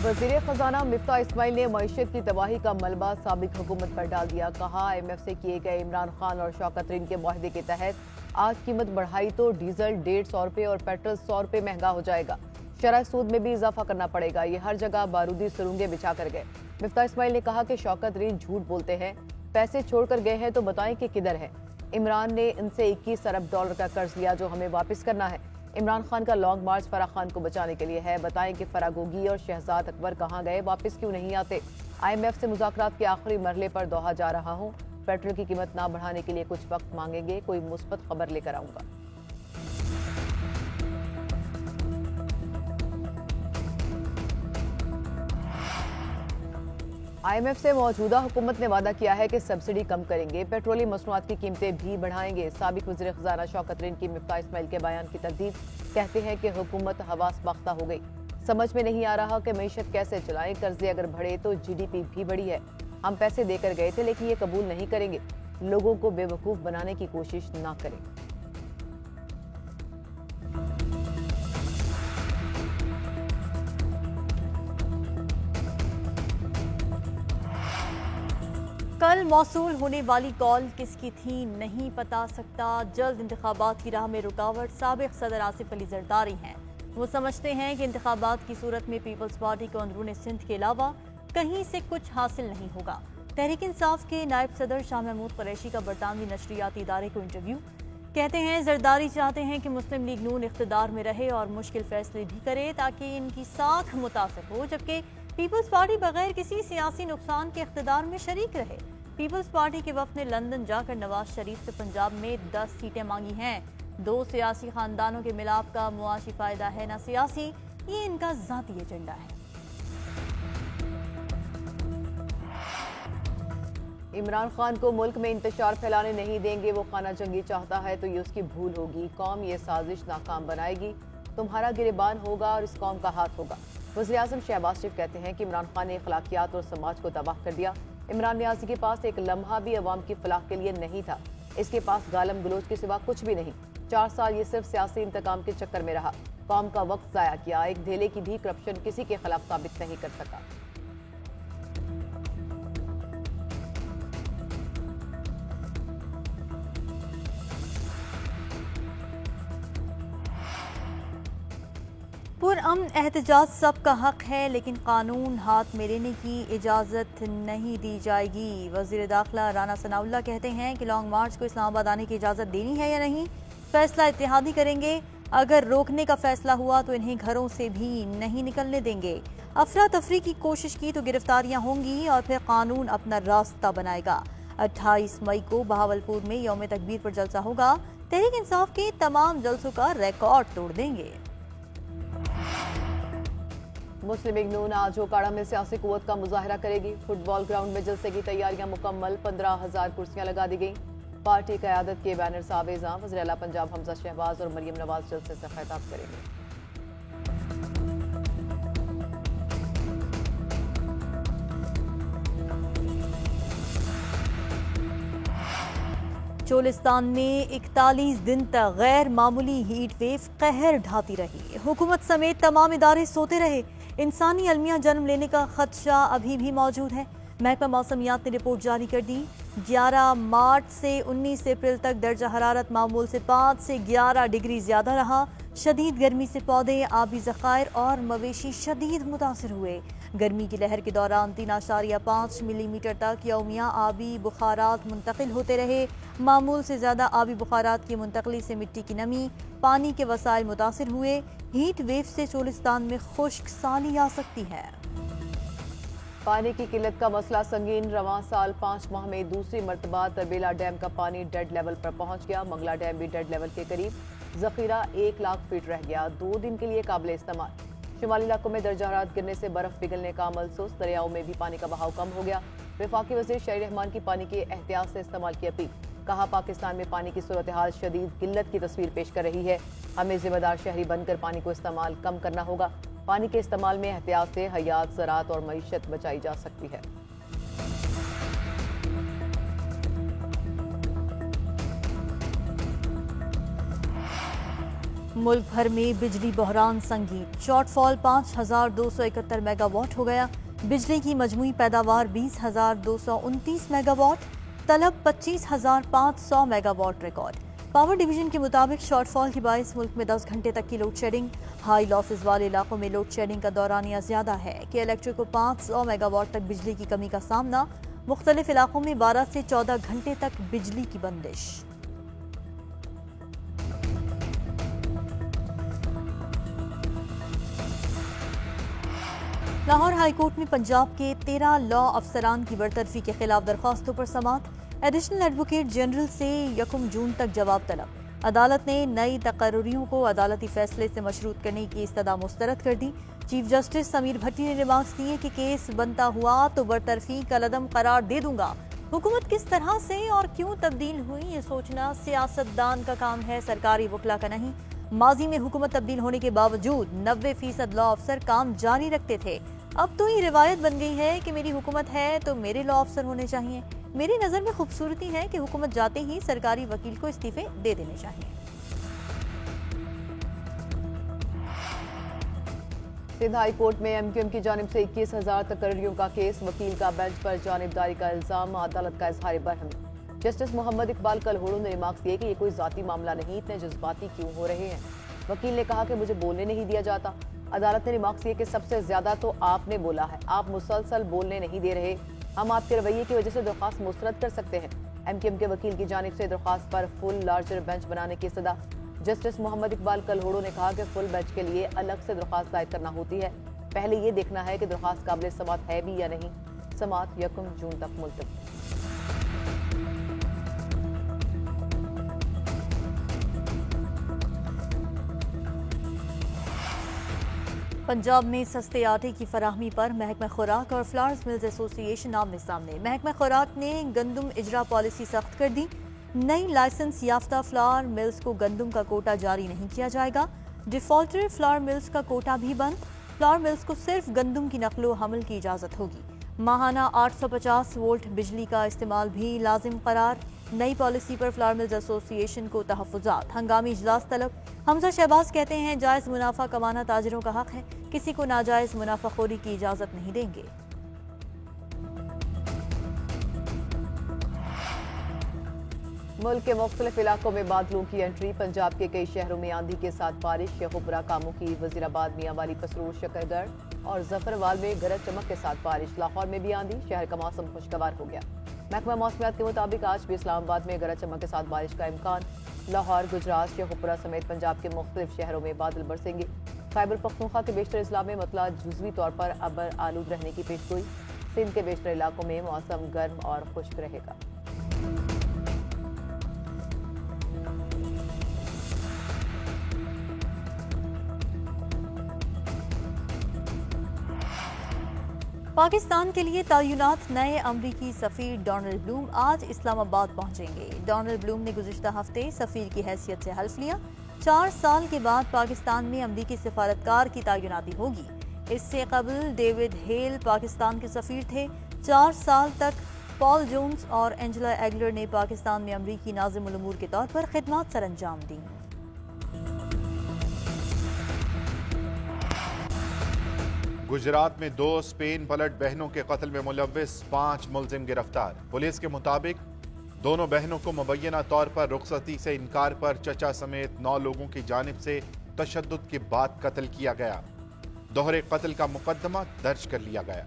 वज़ीर खजाना मिफ्ता इस्माइल ने मईशत की तबाही का मलबा साबिक हुकूमत पर डाल दिया। कहा, IMF से किए गए इमरान खान और शौकत तरीन के मुआहदे के तहत आज कीमत बढ़ाई तो डीजल 150 रुपये और पेट्रोल 100 रुपये महंगा हो जाएगा। शरह सूद में भी इजाफा करना पड़ेगा। ये हर जगह बारूदी सुरंगें बिछा कर गए। मिफ्ता इस्माइल ने कहा कि शौकत तरीन झूठ बोलते हैं, पैसे छोड़कर गए हैं तो बताएं कि किधर है। इमरान ने इनसे 21 अरब डॉलर का कर्ज लिया जो हमें वापस करना है। इमरान खान का लॉन्ग मार्च फराह खान को बचाने के लिए है। बताएं कि फरागोगी और शहजाद अकबर कहां गए, वापस क्यों नहीं आते। IMF से मुज़ाकरात के आखिरी मरहले पर दोहा जा रहा हूं। पेट्रोल की कीमत ना बढ़ाने के लिए कुछ वक्त मांगेंगे, कोई मुस्बत खबर लेकर आऊंगा। IMF से मौजूदा हुकूमत ने वादा किया है कि सब्सिडी कम करेंगे, पेट्रोलियम मसनूआत की कीमतें भी बढ़ाएंगे। साबिक वज़ीर खजाना शौकत तरीन की मिफ्ता इस्माइल के बयान की तकदीर, कहते हैं कि हुकूमत हवास बाख्ता हो गई। समझ में नहीं आ रहा कि मईशत कैसे चलाएं, कर्जे अगर बढ़े तो GDP भी बढ़ी है। हम पैसे देकर गए थे लेकिन ये कबूल नहीं करेंगे। लोगों को बेवकूफ़ बनाने की कोशिश ना करें। कल मौसूल होने वाली कॉल किसकी थी नहीं पता सकता। जल्द इंतखाबात की राह में रुकावट साबिक सदर आसिफ अली जरदारी हैं। वो समझते हैं कि इंतखाबात की सूरत में पीपल्स पार्टी को अंदरून सिंध के अलावा कहीं से कुछ हासिल नहीं होगा। तहरीक इंसाफ के नायब सदर शाह महमूद कुरैशी का बरतानवी नशरियाती इदारे को इंटरव्यू, कहते हैं जरदारी चाहते हैं कि मुस्लिम लीग नून इख्तिदार में रहे और मुश्किल फैसले भी करे ताकि इनकी साख मुतासर हो, जबकि पीपल्स पार्टी बगैर किसी सियासी नुकसान के इख्तिदार में शरीक रहे। पीपल्स पार्टी के वफद ने लंदन जाकर नवाज शरीफ से पंजाब में 10 सीटें मांगी हैं। 2 सियासी खानदानों के मिलाप का मुआशी फायदा है ना सियासी, ये इनका जाती एजेंडा है। इमरान खान को मुल्क में इंतशार फैलाने नहीं देंगे। वो खाना जंगी चाहता है तो ये उसकी भूल होगी। कौम ये साजिश नाकाम बनाएगी। तुम्हारा गिरेबान होगा और इस कौम का हाथ होगा। वज़ीर आज़म शहबाज शरीफ कहते हैं कि इमरान खान ने अखलाकियात और समाज को तबाह कर दिया। इमरान नियाज़ी के पास एक लम्हा भी अवाम की फलाह के लिए नहीं था। इसके पास गालम गलोच के सिवा कुछ भी नहीं। 4 साल ये सिर्फ सियासी इंतकाम के चक्कर में रहा। कौम का वक्त ज़ाया किया। एक धेले की भी करप्शन किसी के खिलाफ साबित नहीं कर सका। पुरअमन एहतजाज सबका हक है लेकिन कानून हाथ में लेने की इजाज़त नहीं दी जाएगी। वज़ीर दाखिला राना सनाउल्लाह कहते हैं कि लॉन्ग मार्च को इस्लामाबाद आने की इजाज़त देनी है या नहीं, फैसला इत्तेहादी करेंगे। अगर रोकने का फैसला हुआ तो इन्हें घरों से भी नहीं निकलने देंगे। अफरा तफरी की कोशिश की तो गिरफ्तारियां होंगी और फिर कानून अपना रास्ता बनाएगा। 28 मई को बहावलपुर में यौम तकबीर पर जलसा होगा। तहरीक इंसाफ के तमाम जलसों का रिकॉर्ड तोड़ देंगे। मुस्लिम लीग नून आज ओकाड़ा में सियासी कुव्वत का मुजाहरा करेगी। फुटबॉल ग्राउंड में जलसे की तैयारियां मुकम्मल। 15,000 कुर्सियां लगा दी गई। पार्टी क़यादत के बैनर सावेज़ां। वज़ीर आला पंजाब हमजा शहबाज और मरियम नवाज जलसे से खिताब करेंगे। चोलिस्तान में 41 दिन तक गैर मामूली हीट वेव कहर ढाती रही। हुकूमत समेत तमाम इदारे सोते रहे। इंसानी अलमिया जन्म लेने का खदशा अभी भी मौजूद है। महकमा मौसमियात ने रिपोर्ट जारी कर दी। 11 मार्च से 19 अप्रैल तक दर्जा हरारत मामूल से 5 से 11 डिग्री ज्यादा रहा। शदीद गर्मी से पौधे, आबी ज़खायर और मवेशी शदीद मुतासर हुए। गर्मी की लहर के दौरान 3.5 मिलीमीटर तक यौमिया आबी बुखारात मुंतकिल होते रहे। मामूल से ज़्यादा आबी बुखारात की मुंतकली से मिट्टी की नमी, पानी के वसाइल मुतासर हुए। हीट वेव से चोलिस्तान में खुश्क साली आ सकती है। पानी की किल्लत का मसला संगीन। रवां साल 5 माह में दूसरी मरतबा तरबेला डैम का पानी डेड लेवल पर पहुंच गया। मंगला डैम भी डेड लेवल के करीब। जखीरा 1 लाख फीट रह गया। 2 दिन के लिए काबिल इस्तेमाल। शुमाली इलाकों में दर्जा हरारत गिरने से बर्फ पिघलने का अमल सुस्त। दरियाओं में भी पानी का बहाव कम हो गया। वफाकी वज़ीर शाहिर रहमान की पानी के एहतियात से इस्तेमाल की अपील। कहा, पाकिस्तान में पानी की सूरत हाल शदीद किल्लत की तस्वीर पेश कर रही है। हमें जिम्मेदार शहरी बनकर पानी को इस्तेमाल कम करना होगा। पानी के इस्तेमाल में एहतियात से हयात, ज़राअत और मईशत बचाई जा सकती है। मुल्क भर में बिजली बहरान संगीन, शॉर्टफॉल 5,271 मेगावाट हो गया। बिजली की मजमूई पैदावार 20,229 मेगावाट, तलब 25,500 मेगावाट रिकॉर्ड। पावर डिवीजन के मुताबिक शॉर्टफॉल के बायस मुल्क में 10 घंटे तक की लोड शेडिंग। हाई लॉसेज वाले इलाकों में लोड शेडिंग का दौरानिया ज्यादा है कि इलेक्ट्रिक को 500 मेगावाट तक बिजली की कमी का सामना। मुख्तलिफ इलाकों में 12 से 14 घंटे तक बिजली की बंदिश। लाहौर हाईकोर्ट में पंजाब के 13 लॉ अफसरान की बरतरफी के खिलाफ दरख्वास्तों पर समाअत। एडिशनल एडवोकेट जनरल से 1 जून तक जवाब तलब। अदालत ने नई तकर्रियों को अदालती फैसले से मशरूत करने की इस्तदा मुस्तरद कर दी। चीफ जस्टिस समीर भट्टी ने रिमार्क्स दिए कि केस बनता हुआ तो बरतरफी कलअदम करार दे दूंगा। हुकूमत किस तरह से और क्यों तब्दील हुई ये सोचना सियासतदान का काम है, सरकारी वकला का नहीं। माजी में हुकूमत तब्दील होने के बावजूद 90% लॉ अफसर काम जारी रखते थे। अब तो ये रिवायत बन गई है कि मेरी हुकूमत है तो मेरे लॉ अफसर होने चाहिए। मेरी नज़र में खूबसूरती है कि हुकूमत जाते ही सरकारी वकील को इस्तीफे दे देने चाहिए। सिंध हाई कोर्ट में एमक्यूएम की जानिब से 21,000 तकर्रियों का केस। वकील का बेंच पर जानिबदारी का इल्जाम, अदालत का इजहार बरहमी। जस्टिस मोहम्मद इकबाल कलहोड़ो ने रिमार्क्स दिए कि ये कोई जाती मामला नहीं, इतने जज्बाती क्यों हो रहे हैं। वकील ने कहा कि मुझे बोलने नहीं दिया जाता। अदालत ने रिमार्क्स दिए कि सबसे ज्यादा तो आपने बोला है, आप मुसलसल बोलने नहीं दे रहे। हम आपके रवैये की वजह से दरख्वास्त मुस्तरद कर सकते हैं। एमक्यूएम के वकील की जानिब से दरख्वास्त पर फुल लार्जर बेंच बनाने की सदा। जस्टिस मोहम्मद इकबाल कलहोड़ो ने कहा कि फुल बेंच के लिए अलग से दरख्वास्त दायर करना होती है। पहले ये देखना है कि दरख्वास्त काबिल समाअत है भी या नहीं। समाअत 1 जून तक मुलतवी। पंजाब में सस्ते आटे की फराहमी पर महकमा खुराक और फ्लावर्स मिल्स एसोसिएशन आमने सामने। महकमा खुराक ने गंदम इजरा पॉलिसी सख्त कर दी। नई लाइसेंस याफ्ता फ्लावर मिल्स को गंदम का कोटा जारी नहीं किया जाएगा। डिफॉल्टर फ्लावर मिल्स का कोटा भी बंद। फ्लावर मिल्स को सिर्फ गंदम की नकलो हमल की इजाजत होगी। माहाना 850 वोल्ट बिजली का इस्तेमाल भी लाजिम करार। नई पॉलिसी पर फ्लावर मिल्स एसोसिएशन को तहफ़्फ़ुज़ात। हंगामी इजलास तलब। हमजा शहबाज कहते हैं जायज़ मुनाफा कमाना ताजिरों का हक है, किसी को नाजायज़ मुनाफाखोरी की इजाज़त नहीं देंगे। मुल्क के मुख्तलिफ इलाकों में बादलों की एंट्री। पंजाब के कई शहरों में आंधी के साथ बारिश। शेखुपुरा, कामोकी, वजीराबाद, मियांवाली, कसरूर, शकरगढ़ और जफरवाल में गरज चमक के साथ बारिश। लाहौर में भी आंधी, शहर का मौसम खुशगवार हो गया। महकमा मौसमियात के मुताबिक आज भी इस्लामाबाद में गरज चमक के साथ बारिश का इम्कान। लाहौर, गुजरात, शेखुपुरा समेत पंजाब के मुख्तलिफ शहरों में बादल बरसेंगे। खैबर पख्तूनख्वा के बेशतर अजला में मतला जुज़वी तौर पर अबर आलूद रहने की पेशगोई। सिंध के बेशतर इलाकों में मौसम गर्म और खुश्क रहेगा। पाकिस्तान के लिए तैनात नए अमरीकी सफीर डोनाल्ड ब्लूम आज इस्लामाबाद पहुंचेंगे। डोनाल्ड ब्लूम ने गुज़िश्ता हफ्ते सफीर की हैसियत से हल्फ लिया। 4 साल के बाद पाकिस्तान में अमरीकी सिफारतकार की तैनाती होगी। इससे कबल डेविड हेल पाकिस्तान के सफीर थे। 4 साल तक पॉल जोन्स और एंजेला एगलर ने पाकिस्तान में अमरीकी नाज़िमुल उमूर के तौर पर खिदमत सरअंजाम दी। गुजरात में 2 स्पेन पलट बहनों के कत्ल में मुलव्विस 5 मुलजिम गिरफ्तार। पुलिस के मुताबिक दोनों बहनों को मुबैना तौर पर रुखसती से इनकार पर चचा समेत 9 लोगों की जानिब से तशद्दुद के बाद कत्ल किया गया। दोहरे कत्ल का मुकदमा दर्ज कर लिया गया।